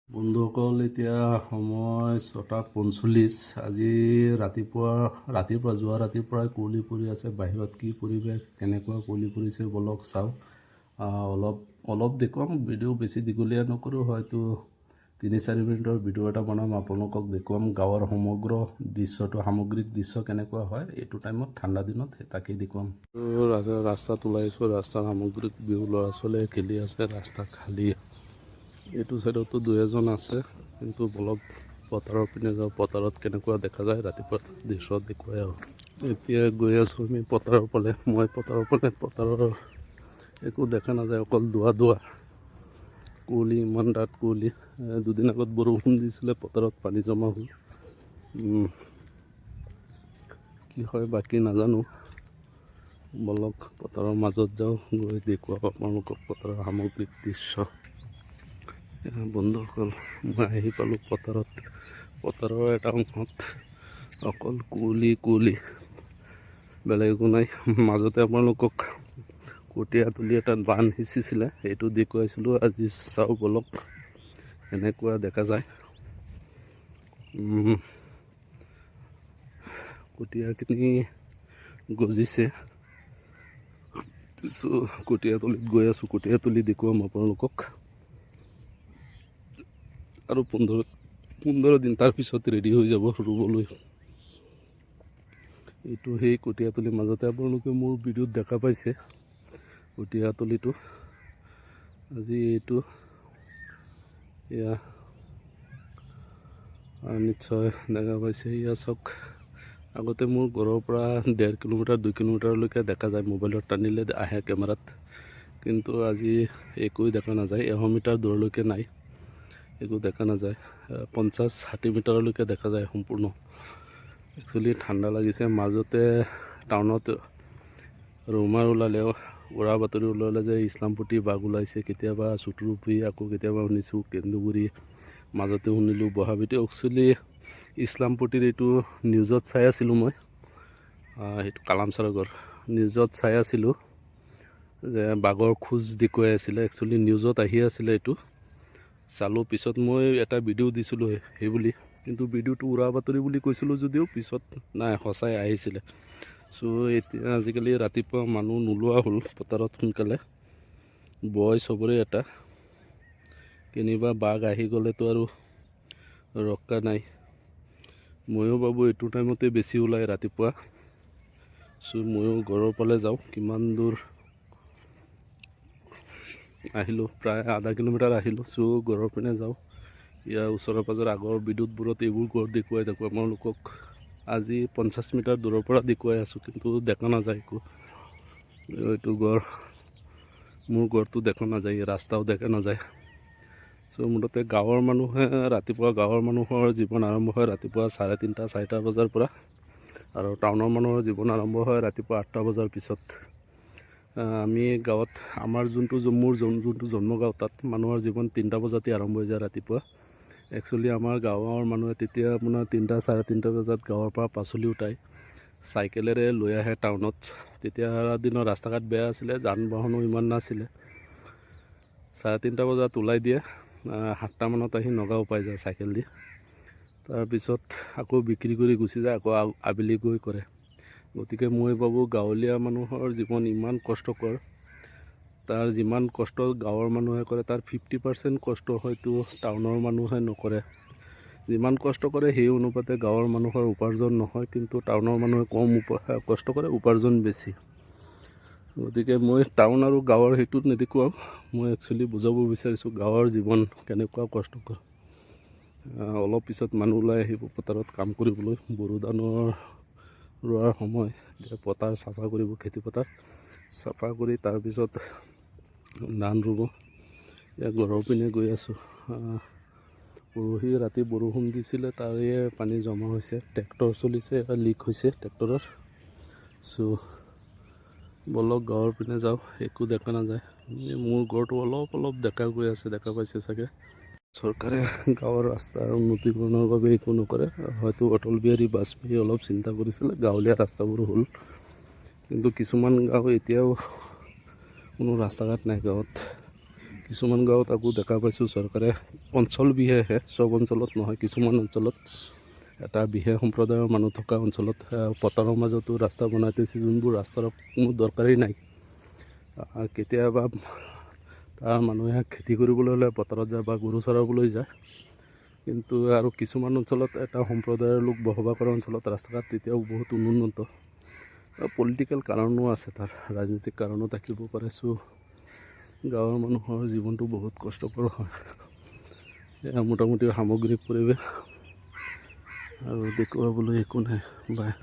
বন্ধুসকল এতিয়া সময় 6:45। আজি ৰাতিপুৱা যোৱা ৰাতিৰ পৰাই কুঁৱলী পৰি আছে। বাহিৰত কি পৰিৱেশ কেনেকুৱা কুঁৱলী পৰিছে বলক চাওঁ। অলপ দেখুৱাম, ভিডিঅ' বেছি দীঘলীয়া নকৰোঁ, হয়তো 3-4 মিনিটৰ ভিডিঅ' এটা বনাম, আপোনালোকক দেখুৱাম গাঁৱৰ সমগ্ৰ দৃশ্যটো, সামগ্ৰিক দৃশ্য কেনেকুৱা হয় এইটো টাইমত, ঠাণ্ডা দিনত তাকেই দেখুৱাম। ৰাস্তাত ওলাইছোঁ, ৰাস্তাৰ সামগ্ৰিক বিহু, ল'ৰা ছোৱালীয়ে খেলি আছে, ৰাস্তা খালী। এইটো চাইডতো 2-এজন আছে, কিন্তু বলক পথাৰৰ পিনে যাওঁ, পথাৰত কেনেকুৱা দেখা যায় ৰাতিপুৱা দৃশ্য দেখুৱাই আহোঁ। এতিয়া গৈ আছোঁ আমি পথাৰৰ ফালে, পথাৰৰ একো দেখা নাযায়, অকল ধোৱা কুঁৱলী, ইমান ডাঠ কুঁৱলী। দুদিন আগত বৰষুণ দিছিলে, পথাৰত পানী জমা হ'ল। কি হয় বাকী নাজানো, বলক পথাৰৰ মাজত যাওঁ, গৈ দেখুৱাম আপোনালোকক পথাৰৰ সামগ্ৰিক দৃশ্য। বন্ধুসকল, মই আহি পালোঁ পথাৰৰ এটা অংশত, অকল কুঁৱলী, বেলেগ একো নাই। মাজতে আপোনালোকক কঠীয়া তুলি এটা বান্ধ সিঁচিছিলে, সেইটো দেখুৱাইছিলোঁ। আজি চাওঁ বলক এনেকুৱা দেখা যায়। কঠীয়াখিনি গজিছে, কঠীয়া তুলিত গৈ আছোঁ, কঠীয়া তুলি দেখুৱাম আপোনালোকক। আৰু 15 দিন তাৰপিছত ৰেডি হৈ যাব ৰুবলৈ। এইটো সেই কঠীয়াতলি, মাজতে আপোনালোকে মোৰ ভিডিঅ'ত দেখা পাইছে কঠীয়াতলিটো। আজি এইটো এয়া নিশ্চয় দেখা পাইছে। এয়া চাওক, আগতে মোৰ ঘৰৰ পৰা 1.5 কিলোমিটাৰ 2 কিলোমিটাৰলৈকে দেখা যায়, মোবাইলত টানিলে আহে কেমেৰাত, কিন্তু আজি একোৱে দেখা নাযায়। 100 মিটাৰ দূৰলৈকে নাই, একো দেখা নাযায়। 50-60 মিটাৰলৈকে দেখা যায় সম্পূৰ্ণ। একচুৱেলি ঠাণ্ডা লাগিছে। মাজতে টাউনত ৰুমাৰ ওলালে, উৰা বাতৰি ওলালে যে ইছলামপুটি বাঘ ওলাইছে, কেতিয়াবা চুটুৰুপি, আকৌ কেতিয়াবা শুনিছোঁ কেন্দুগুৰি, মাজতে শুনিলোঁ বহাবিতে। একচুৱেলি ইছলামপুটিৰ এইটো নিউজত চাই আছিলোঁ মই, সেইটো কালামচাৰগৰ নিউজত চাই আছিলোঁ যে বাঘৰ খোজ দেখুৱাই আছিলে। একচুৱেলি নিউজত আহি আছিলে, এইটো চালোঁ। পিছত মই এটা ভিডিঅ' দিছিলোঁ সেই বুলি, কিন্তু ভিডিঅ'টো উৰা বাতৰি বুলি কৈছিলোঁ যদিও পিছত নাই, সঁচাই আহিছিলে। চ' এতিয়া আজিকালি ৰাতিপুৱা মানুহ নোলোৱা হ'ল পথাৰত সোনকালে, বয় চবৰে এটা। কেনিবা বাঘ আহি গ'লেতো আৰু ৰক্ষা নাই। ময়ো ভাবোঁ এইটো টাইমতে বেছি ওলায় ৰাতিপুৱা। চ' ময়ো ঘৰৰ ফালে যাওঁ। কিমান দূৰ আহিলোঁ, প্ৰায় আধা কিলোমিটাৰ আহিলোঁ। চ' ঘৰৰ পিনে যাওঁ। ইয়াৰ ওচৰে পাঁজৰে আগৰ বিদ্যুৎবোৰত এইবোৰ ঘৰ দেখুৱাই থাকোঁ আপোনালোকক। আজি 50 মিটাৰ দূৰৰ পৰা দেখুৱাই আছোঁ, কিন্তু দেখা নাযায় একো। এইটো মোৰ ঘৰটো দেখা নাযায়, ৰাস্তাও দেখা নাযায়। চ' মুঠতে গাঁৱৰ মানুহৰ জীৱন আৰম্ভ হয় ৰাতিপুৱা 3:30-4টা বজাৰ পৰা, আৰু টাউনৰ মানুহৰ জীৱন আৰম্ভ হয় ৰাতিপুৱা 8টা বজাৰ পিছত। আমি গাঁৱত, মোৰ যোনটো জন্মগাঁও, তাত মানুহৰ জীৱন 3টা বজাতে আৰম্ভ হৈ যায় ৰাতিপুৱা। একচুৱেলি আমাৰ গাঁৱৰ মানুহে তেতিয়া আপোনাৰ 3-3:30 বজাত গাঁৱৰ পৰা পাচলি উঠায়, চাইকেলেৰে লৈ আহে টাউনত। তেতিয়া দিনৰ ৰাস্তা ঘাট বেয়া আছিলে, যান বাহনো ইমান নাছিলে। 3:30 বজাত ওলাই দিয়ে, 7টা মানত আহি নগাঁও পাই যায় চাইকেল দি। তাৰপিছত আকৌ বিক্ৰী কৰি গুচি যায়, আকৌ আবেলি গৈ কৰে। গতিকে মই ভাবোঁ গাঁৱলীয়া মানুহৰ জীৱন ইমান কষ্টকৰ, তাৰ যিমান কষ্ট গাঁৱৰ মানুহে কৰে, তাৰ 50% কষ্ট হয়তো টাউনৰ মানুহে নকৰে। যিমান কষ্ট কৰে সেই অনুপাতে গাঁৱৰ মানুহৰ উপাৰ্জন নহয়, কিন্তু টাউনৰ মানুহে কম কষ্ট কৰে, উপাৰ্জন বেছি। গতিকে মই টাউন আৰু গাঁৱৰ সেইটো নেদেখুৱাওঁ, মই একচুৱেলি বুজাব বিচাৰিছোঁ গাঁৱৰ জীৱন কেনেকুৱা কষ্টকৰ। অলপ পিছত মানুহ ওলাই আহিব পথাৰত কাম কৰিবলৈ, বড়ো ধানৰ ৰোৱাৰ সময়। এতিয়া পথাৰ চাফা কৰিব, খেতি পথাৰ চাফা কৰি তাৰপিছত ধান ৰুব। এতিয়া ঘৰৰ পিনে গৈ আছোঁ। পৰহি ৰাতি বৰষুণ দিছিলে, তাৰে পানী জমা হৈছে, ট্ৰেক্টৰ চলিছে, লিক হৈছে ট্ৰেক্টৰৰ। চ' বলক গাঁৱৰ পিনে যাওঁ, একো দেখা নাযায়। মোৰ ঘৰটো অলপ দেখা গৈ আছে, দেখা পাইছে চাগে। চৰকাৰে গাঁৱৰ ৰাস্তাৰ উন্নতিকৰণৰ বাবে একো নকৰে। হয়তো অটল বিহাৰী বাজপেয়ীয়ে অলপ চিন্তা কৰিছিলে, গাঁৱলীয়া ৰাস্তাবোৰ হ'ল, কিন্তু কিছুমান গাঁও এতিয়াও কোনো ৰাস্তা ঘাট নাই গাঁৱত। কিছুমান গাঁৱত আকৌ দেখা পাইছোঁ চৰকাৰে অঞ্চল বিশেষে চব অঞ্চলত নহয়, কিছুমান অঞ্চলত এটা বিশেষ সম্প্ৰদায়ৰ মানুহ থকা অঞ্চলত পথাৰৰ মাজতো ৰাস্তা বনাই থৈছে, যোনবোৰ ৰাস্তাৰ কোনো দৰকাৰেই নাই। কেতিয়াবা তাৰ মানুহে খেতি কৰিবলৈ হ'লে পথাৰত যায় বা গৰু চৰাবলৈ যায়, কিন্তু আৰু কিছুমান অঞ্চলত এটা সম্প্ৰদায়ৰ লোক বসবাস কৰা অঞ্চলত ৰাস্তা ঘাট তেতিয়াও বহুত উন্নত। পলিটিকেল কাৰণো আছে, তাৰ ৰাজনৈতিক কাৰণো থাকিব পাৰে। গাঁৱৰ মানুহৰ জীৱনটো বহুত কষ্টকৰ হয়। এয়া মোটামুটি সামগ্ৰিক পৰিৱেশ, আৰু দেখুৱাবলৈ একো নাই। বাই।